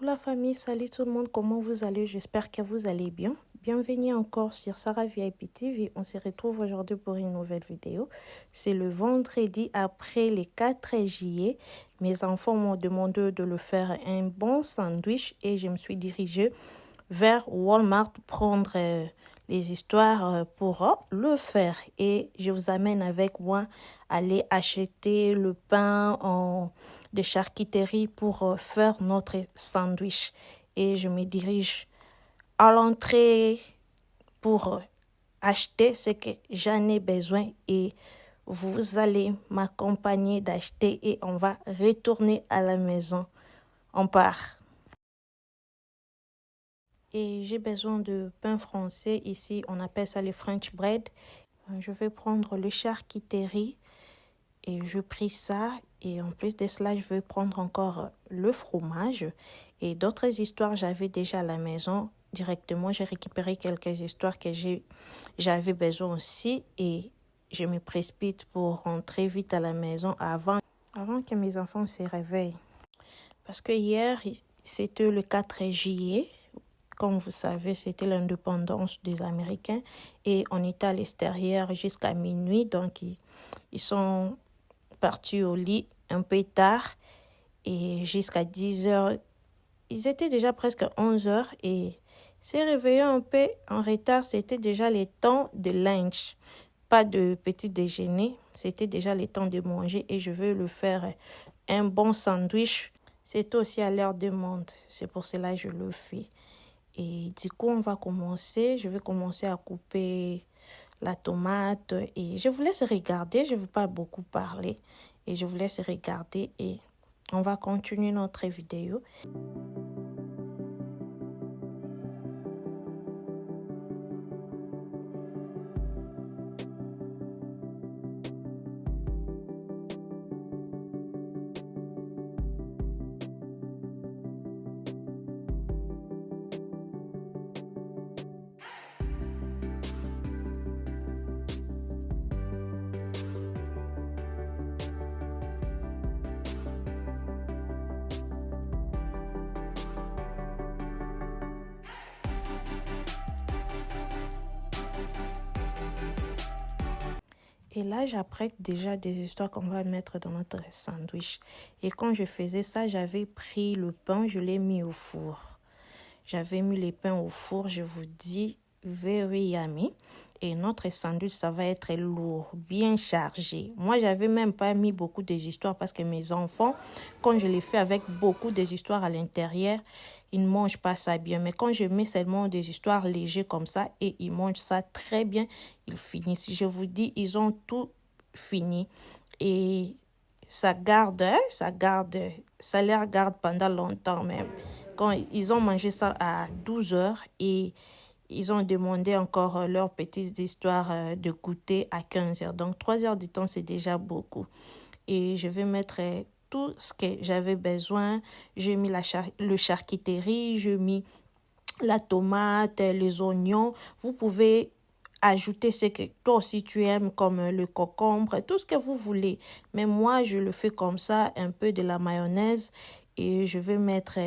la famille, salut tout le monde, comment vous allez? J'espère que vous allez bien. Bienvenue encore sur Sarah VIP TV. On se retrouve aujourd'hui pour une nouvelle vidéo. C'est le vendredi après les 4 juillet. Mes enfants m'ont demandé de le faire un bon sandwich et je me suis dirigée vers Walmart prendre les histoires pour le faire. Et je vous amène avec moi aller acheter le pain de charcuterie pour faire notre sandwich. Et je me dirige à l'entrée pour acheter ce que j'en ai besoin et vous allez m'accompagner d'acheter et on va retourner à la maison. On part. Et j'ai besoin de pain français. Ici, on appelle ça le French bread. Je vais prendre le charcuterie et je pris ça. Et en plus de cela, je vais prendre encore le fromage. Et d'autres histoires, j'avais déjà à la maison. Directement, j'ai récupéré quelques histoires que j'avais besoin aussi. Et je me précipite pour rentrer vite à la maison avant que mes enfants se réveillent. Parce que hier, c'était le 4 juillet. Comme vous savez, c'était l'indépendance des Américains et on était à l'extérieur jusqu'à minuit. Donc, ils sont partis au lit un peu tard et jusqu'à 10 heures. Ils étaient déjà presque 11 heures et s'est réveillé un peu en retard. C'était déjà le temps de lunch, pas de petit déjeuner. C'était déjà le temps de manger et je veux le faire un bon sandwich. C'est aussi à l'heure de monde. C'est pour cela que je le fais. Et du coup, on va commencer. Je vais commencer à couper la tomate. Et je vous laisse regarder. Je ne veux pas beaucoup parler. Et je vous laisse regarder. Et on va continuer notre vidéo. Et là, j'apprête déjà des histoires qu'on va mettre dans notre sandwich. Et quand je faisais ça, j'avais pris le pain, je l'ai mis au four. J'avais mis les pains au four, je vous dis, very yummy. Et notre sandwich, ça va être lourd, bien chargé. Moi, j'avais même pas mis beaucoup d'histoires parce que mes enfants, quand je les fais avec beaucoup d'histoires à l'intérieur, ils ne mangent pas ça bien. Mais quand je mets seulement des histoires légères comme ça et ils mangent ça très bien, ils finissent. Je vous dis, ils ont tout fini. Et ça leur garde pendant longtemps même. Quand ils ont mangé ça à 12 heures et ils ont demandé encore leurs petites histoires de goûter à 15 heures. Donc, 3 heures de temps, c'est déjà beaucoup. Et je vais mettre tout ce que j'avais besoin. J'ai mis le charcuterie, j'ai mis la tomate, les oignons. Vous pouvez ajouter ce que toi aussi tu aimes, comme le concombre, tout ce que vous voulez. Mais moi, je le fais comme ça, un peu de la mayonnaise. Et je vais mettre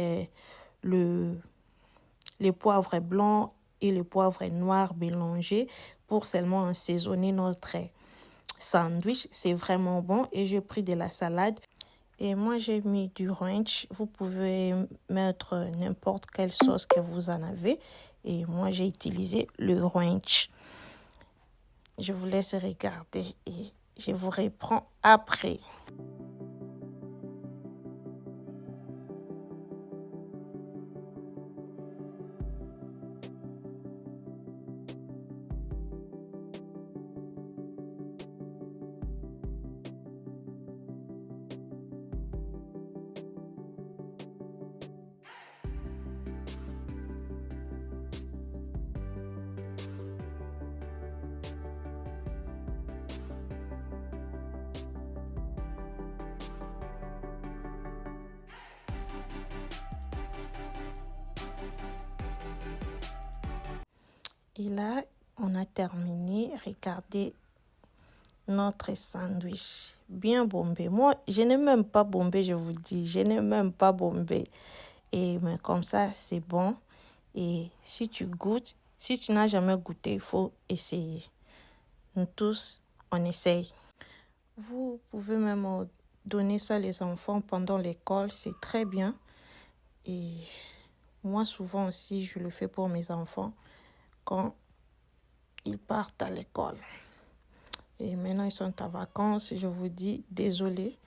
les poivres blancs et le poivre noir mélangés pour seulement assaisonner notre sandwich. C'est vraiment bon. Et j'ai pris de la salade. Et moi, j'ai mis du ranch. Vous pouvez mettre n'importe quelle sauce que vous en avez. Et moi, j'ai utilisé le ranch. Je vous laisse regarder et je vous reprends après. Et là, on a terminé. Regardez notre sandwich. Bien bombé. Moi, je n'ai même pas bombé, je vous dis. Je n'ai même pas bombé. Et mais comme ça, c'est bon. Et si tu goûtes, si tu n'as jamais goûté, il faut essayer. Nous tous, on essaye. Vous pouvez même donner ça aux enfants pendant l'école, c'est très bien. Et moi, souvent aussi, je le fais pour mes enfants quand ils partent à l'école. Et maintenant, ils sont en vacances. Je vous dis désolé.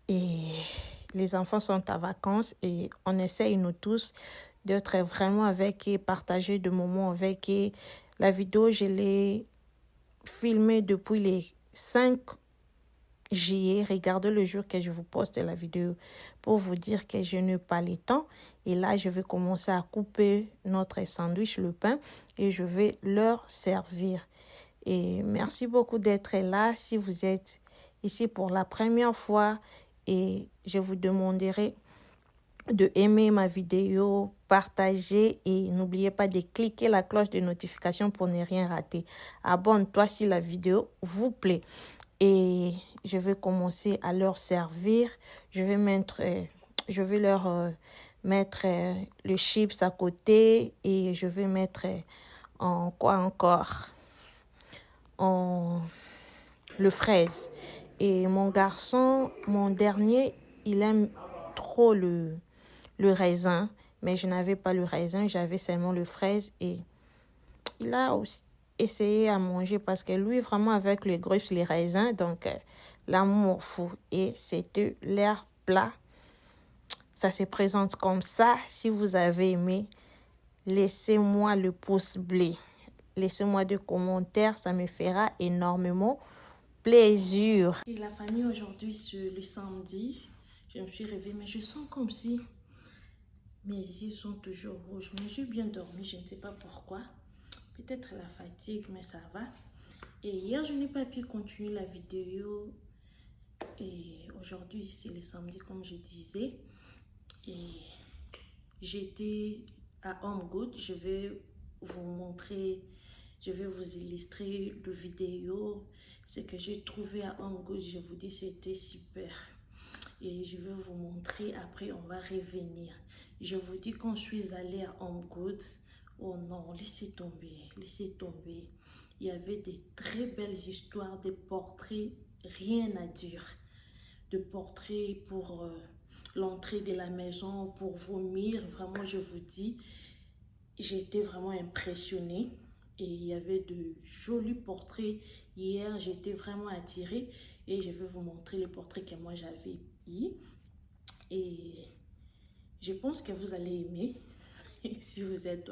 Et les enfants sont en vacances et on essaye, nous tous, d'être vraiment avec eux, partager des moments avec eux. La vidéo, je l'ai filmée depuis les 5 juillet. Regardez le jour que je vous poste la vidéo pour vous dire que je n'ai pas le temps. Et là, je vais commencer à couper notre sandwich, le pain, et je vais leur servir. Et merci beaucoup d'être là. Si vous êtes ici pour la première fois, et je vous demanderai de aimer ma vidéo, partager et n'oubliez pas de cliquer la cloche de notification pour ne rien rater. Abonne-toi si la vidéo vous plaît. Et je vais commencer à leur servir. Je vais leur mettre le chips à côté et je vais mettre en quoi encore? Le fraise. Et mon garçon, mon dernier, il aime trop le raisin, mais je n'avais pas le raisin, j'avais seulement le fraise et il a aussi essayé à manger parce que lui, vraiment avec les grapes, les raisins, donc l'amour fou. Et c'était leur plat. Ça se présente comme ça. Si vous avez aimé, laissez-moi le pouce bleu. Laissez-moi des commentaires, ça me fera énormément plaisir. Et la famille, aujourd'hui, le samedi, je me suis réveillée, mais je sens comme si mes yeux sont toujours rouges. Mais j'ai bien dormi, je ne sais pas pourquoi. Peut-être la fatigue, mais ça va. Et hier, je n'ai pas pu continuer la vidéo. Et aujourd'hui, c'est le samedi, comme je disais. Et j'étais à Home Good. Je vais vous montrer, je vais vous illustrer le vidéo. Ce que j'ai trouvé à Home Good, je vous dis, c'était super. Et je vais vous montrer, après on va revenir. Je vous dis, quand je suis allée à Home Good, oh non, laissez tomber, laissez tomber. Il y avait des très belles histoires, des portraits, rien à dire. De portraits pour l'entrée de la maison, pour vomir. Vraiment, je vous dis, j'étais vraiment impressionnée. Et il y avait de jolis portraits. Hier, j'étais vraiment attirée. Et je vais vous montrer les portraits que moi j'avais eu. Et je pense que vous allez aimer. Si vous êtes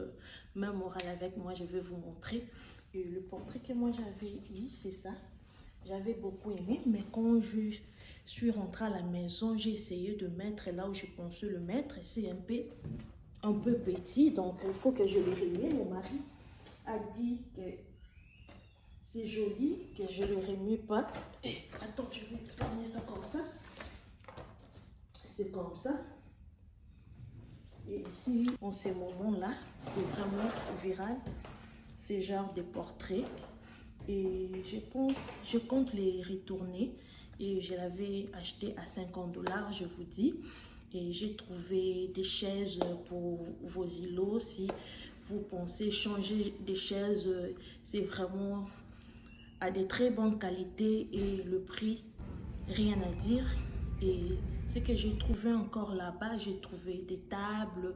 même moral avec moi, je vais vous montrer. Et le portrait que moi j'avais eu, c'est ça. J'avais beaucoup aimé, mais quand je suis rentrée à la maison, j'ai essayé de mettre là où je pensais le mettre. C'est un peu petit, donc il faut que je le remue. Mon mari a dit que c'est joli, que je ne le remue pas. Et, attends, je vais tourner ça comme ça. C'est comme ça. Et ici, en ces moments-là, c'est vraiment viral, ce genre de portraits. Et je compte les retourner. Et je l'avais acheté à 50 $, je vous dis. Et j'ai trouvé des chaises pour vos îlots. Si vous pensez changer des chaises, c'est vraiment à de très bonnes qualités et le prix, rien à dire. Et ce que j'ai trouvé encore là-bas, j'ai trouvé des tables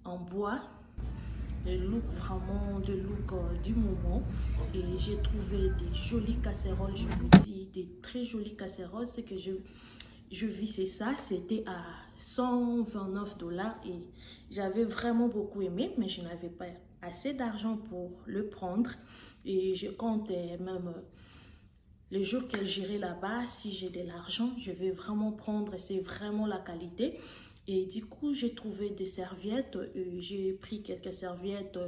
en bois, des looks vraiment, des looks du moment. Et j'ai trouvé des jolies casseroles, je vous dis, des très jolies casseroles. Ce que je vis, c'est ça, c'était à 129 $ et j'avais vraiment beaucoup aimé, mais je n'avais pas assez d'argent pour le prendre. Et je compte même les jours que j'irai là-bas, si j'ai de l'argent, je vais vraiment prendre, c'est vraiment la qualité. Et du coup, j'ai trouvé des serviettes, j'ai pris quelques serviettes,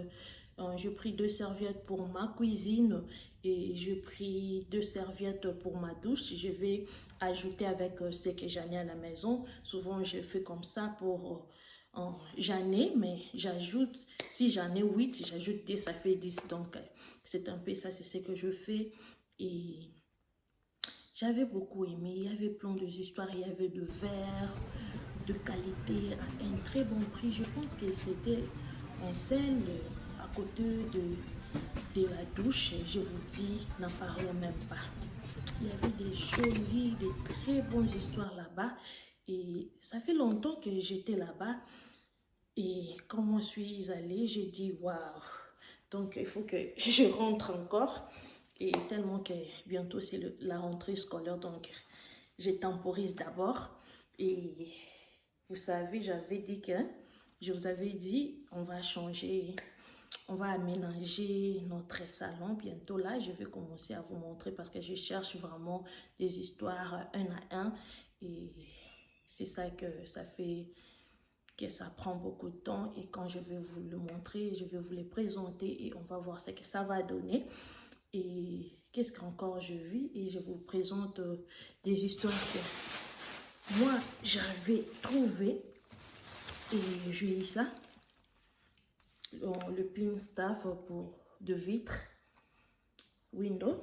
j'ai pris 2 serviettes pour ma cuisine et j'ai pris 2 serviettes pour ma douche. Je vais ajouter avec ce que j'en ai à la maison. Souvent, je fais comme ça pour j'en ai, mais j'ajoute, si j'en ai 8, j'ajoute 10, ça fait 10. Donc, c'est un peu ça, c'est ce que je fais. Et j'avais beaucoup aimé, il y avait plein de histoires, il y avait de verres, de qualité à un très bon prix. Je pense que c'était en scène à côté de la douche. Je vous dis, n'en parlons même pas. Il y avait des jolies, des très bonnes histoires là-bas. Et ça fait longtemps que j'étais là-bas. Et quand je suis allée, j'ai dit waouh. Donc il faut que je rentre encore. Et tellement que bientôt c'est la rentrée scolaire, donc je temporise d'abord. Et vous savez, je vous avais dit, on va changer, on va aménager notre salon. Bientôt là, je vais commencer à vous montrer parce que je cherche vraiment des histoires un à un. Et c'est ça que ça fait, que ça prend beaucoup de temps. Et quand je vais vous le montrer, je vais vous les présenter et on va voir ce que ça va donner. Et qu'est-ce qu'encore je vis, et je vous présente des histoires que moi j'avais trouvées. Et j'ai eu ça, le pin staff pour de vitre, window,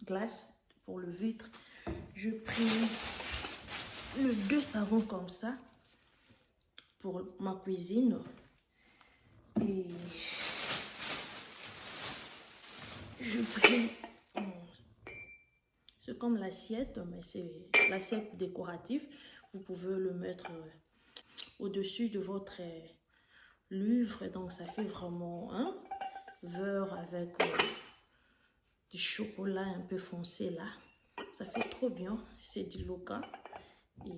glace pour le vitre. Je pris le 2 savons comme ça pour ma cuisine. Et je pris, c'est comme l'assiette, mais c'est l'assiette décorative. Vous pouvez le mettre au-dessus de votre livre, donc ça fait vraiment un verre avec du chocolat un peu foncé là. Ça fait trop bien, c'est du Loca. Et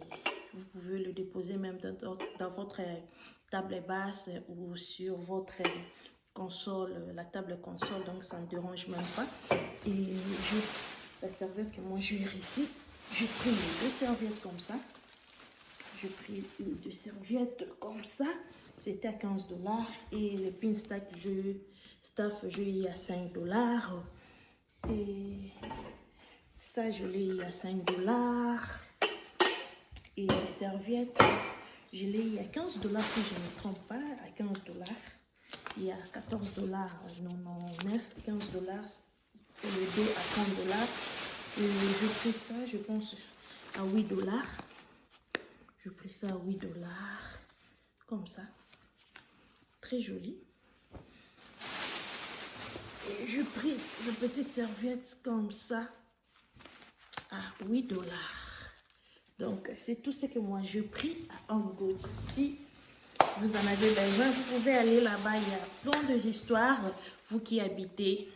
vous pouvez le déposer même dans votre table basse ou sur votre console, la table console, donc ça ne dérange même pas. Et la serviette que moi j'ai ici, j'ai pris les 2 serviettes comme ça. J'ai pris 2 serviettes comme ça, c'était à 15 $. Et le pin staff, je l'ai eu à 5 $. Et ça, je l'ai eu à 5 $. Et les serviettes, je l'ai eu à 15 $ si je ne me trompe pas, à 15 $. Il y a 14 $, non, 9, 15 $, et le 2 à 30 $. Et j'ai pris ça, je pense, à 8 $. Je pris ça à 8 $, comme ça, très joli. Et je pris une petite serviette comme ça à 8 $. Donc, c'est tout ce que moi je pris à Home Goods. Si vous en avez besoin, vous pouvez aller là-bas. Il y a plein d'histoires. Vous qui habitez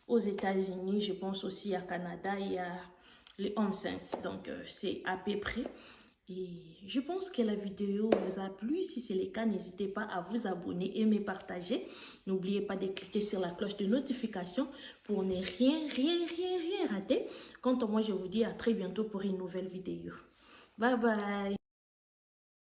aux États-Unis, je pense aussi à Canada, il y a les Home Sense. Donc, c'est à peu près. Et je pense que la vidéo vous a plu. Si c'est le cas, n'hésitez pas à vous abonner, aimer, partager. N'oubliez pas de cliquer sur la cloche de notification pour ne rien rater. Quant à moi, je vous dis à très bientôt pour une nouvelle vidéo. Bye bye.